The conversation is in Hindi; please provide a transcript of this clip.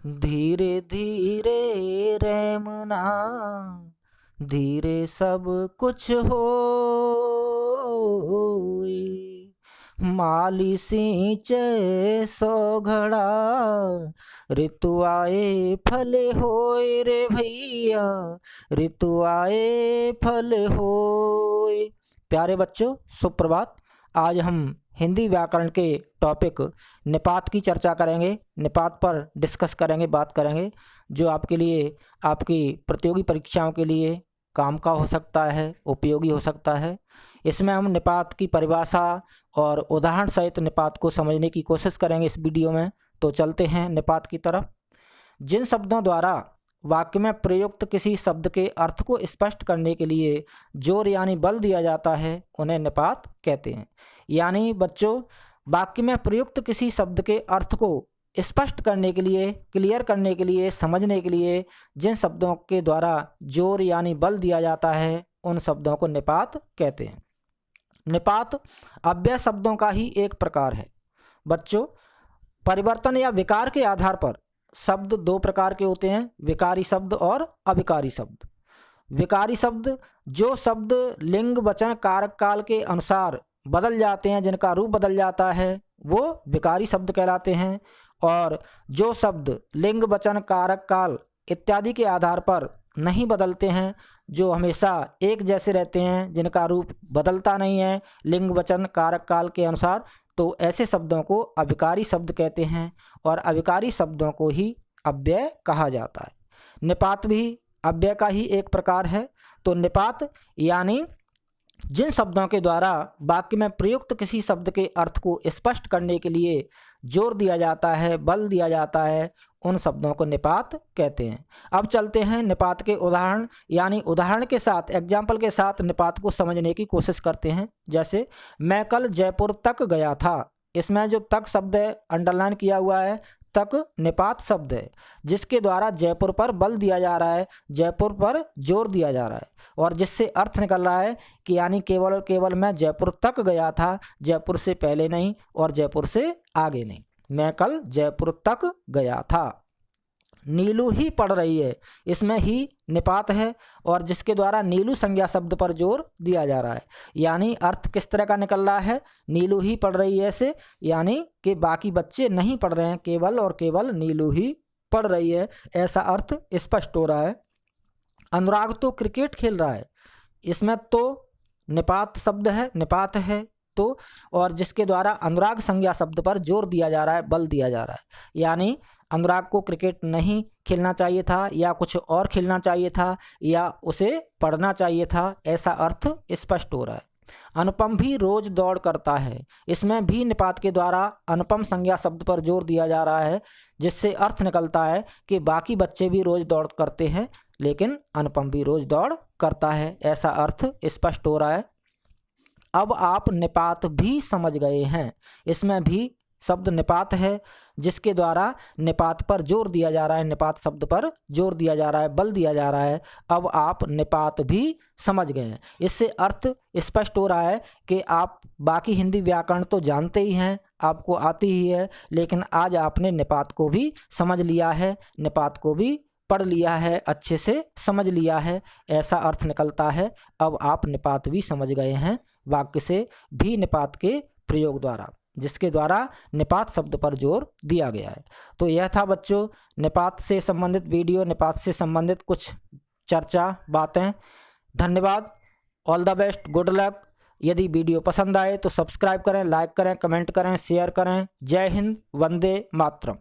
धीरे धीरे रैमना, धीरे सब कुछ होए। माली सींचे सो घड़ा, ऋतु आए फल होए रे भैया, ऋतु आए फल होए। प्यारे बच्चों, सुप्रभात। आज हम हिंदी व्याकरण के टॉपिक निपात की चर्चा करेंगे। निपात पर डिस्कस करेंगे, बात करेंगे, जो आपके लिए, आपकी प्रतियोगी परीक्षाओं के लिए काम का हो सकता है, उपयोगी हो सकता है। इसमें हम निपात की परिभाषा और उदाहरण सहित निपात को समझने की कोशिश करेंगे इस वीडियो में। तो चलते हैं निपात की तरफ। जिन शब्दों द्वारा वाक्य में प्रयुक्त किसी शब्द के अर्थ को स्पष्ट करने के लिए जोर यानी बल दिया जाता है, उन्हें निपात कहते हैं। यानी बच्चों, वाक्य में प्रयुक्त किसी शब्द के अर्थ को स्पष्ट करने के लिए, क्लियर करने के लिए, समझने के लिए जिन शब्दों के द्वारा जोर यानी बल दिया जाता है, उन शब्दों को निपात कहते हैं। निपात अव्यय शब्दों का ही एक प्रकार है। बच्चों, परिवर्तन या विकार के आधार पर शब्द दो प्रकार के होते हैं, विकारी शब्द और अविकारी शब्द। विकारी शब्द जो शब्द लिंग वचन कारक काल के अनुसार बदल जाते हैं, जिनका रूप बदल जाता है, वो विकारी शब्द कहलाते हैं। और जो शब्द लिंग वचन कारक काल इत्यादि के आधार पर नहीं बदलते हैं, जो हमेशा एक जैसे रहते हैं, जिनका रूप बदलता नहीं है लिंग वचन कारक काल के अनुसार, तो ऐसे शब्दों को अविकारी शब्द कहते हैं। और अविकारी शब्दों को ही अव्यय कहा जाता है। निपात भी अव्यय का ही एक प्रकार है। तो निपात यानी जिन शब्दों के द्वारा वाक्य में प्रयुक्त किसी शब्द के अर्थ को स्पष्ट करने के लिए जोर दिया जाता है, बल दिया जाता है, उन शब्दों को निपात कहते हैं। अब चलते हैं निपात के उदाहरण, यानी उदाहरण के साथ, एग्जाम्पल के साथ निपात को समझने की कोशिश करते हैं। जैसे मैं कल जयपुर तक गया था। इसमें जो तक शब्द है, अंडरलाइन किया हुआ है, तक निपात शब्द है, जिसके द्वारा जयपुर पर बल दिया जा रहा है, जयपुर पर जोर दिया जा रहा है, और जिससे अर्थ निकल रहा है कि यानी केवल और केवल मैं जयपुर तक गया था, जयपुर से पहले नहीं और जयपुर से आगे नहीं। मैं कल जयपुर तक गया था। नीलू ही पढ़ रही है, इसमें ही निपात है, और जिसके द्वारा नीलू संज्ञा शब्द पर जोर दिया जा रहा है। यानी अर्थ किस तरह का निकल रहा है, नीलू ही पढ़ रही है से, यानी कि बाकी बच्चे नहीं पढ़ रहे हैं, केवल और केवल नीलू ही पढ़ रही है, ऐसा अर्थ स्पष्ट हो रहा है। अनुराग तो क्रिकेट खेल रहा है। इसमें तो निपात शब्द है, निपात है तो, और जिसके द्वारा अनुराग संज्ञा शब्द पर जोर दिया जा रहा है, बल दिया जा रहा है। यानी अनुराग को क्रिकेट नहीं खेलना चाहिए था, या कुछ और खेलना चाहिए था, या उसे पढ़ना चाहिए था, ऐसा अर्थ स्पष्ट हो रहा है। अनुपम भी रोज दौड़ करता है। इसमें भी निपात के द्वारा अनुपम संज्ञा शब्द पर जोर दिया जा रहा है, जिससे अर्थ निकलता है कि बाकी बच्चे भी रोज दौड़ करते हैं, लेकिन अनुपम भी रोज दौड़ करता है, ऐसा अर्थ स्पष्ट हो रहा है। अब आप निपात भी समझ गए हैं। इसमें भी शब्द निपात है, जिसके द्वारा निपात पर जोर दिया जा रहा है, निपात शब्द पर जोर दिया जा रहा है, बल दिया जा रहा है। अब आप निपात भी समझ गए हैं। इससे अर्थ स्पष्ट हो रहा है कि आप बाकी हिंदी व्याकरण तो जानते ही हैं, आपको आती ही है, लेकिन आज आपने निपात को भी समझ लिया है, निपात को भी पढ़ लिया है, अच्छे से समझ लिया है, ऐसा अर्थ निकलता है। अब आप निपात भी समझ गए हैं वाक्य से भी निपात के प्रयोग द्वारा, जिसके द्वारा निपात शब्द पर जोर दिया गया है। तो यह था बच्चों निपात से संबंधित वीडियो, निपात से संबंधित कुछ चर्चा, बातें। धन्यवाद। All the best, good luck. यदि वीडियो पसंद आए तो सब्सक्राइब करें, लाइक करें, कमेंट करें, शेयर करें। जय हिंद, वंदे मातरम।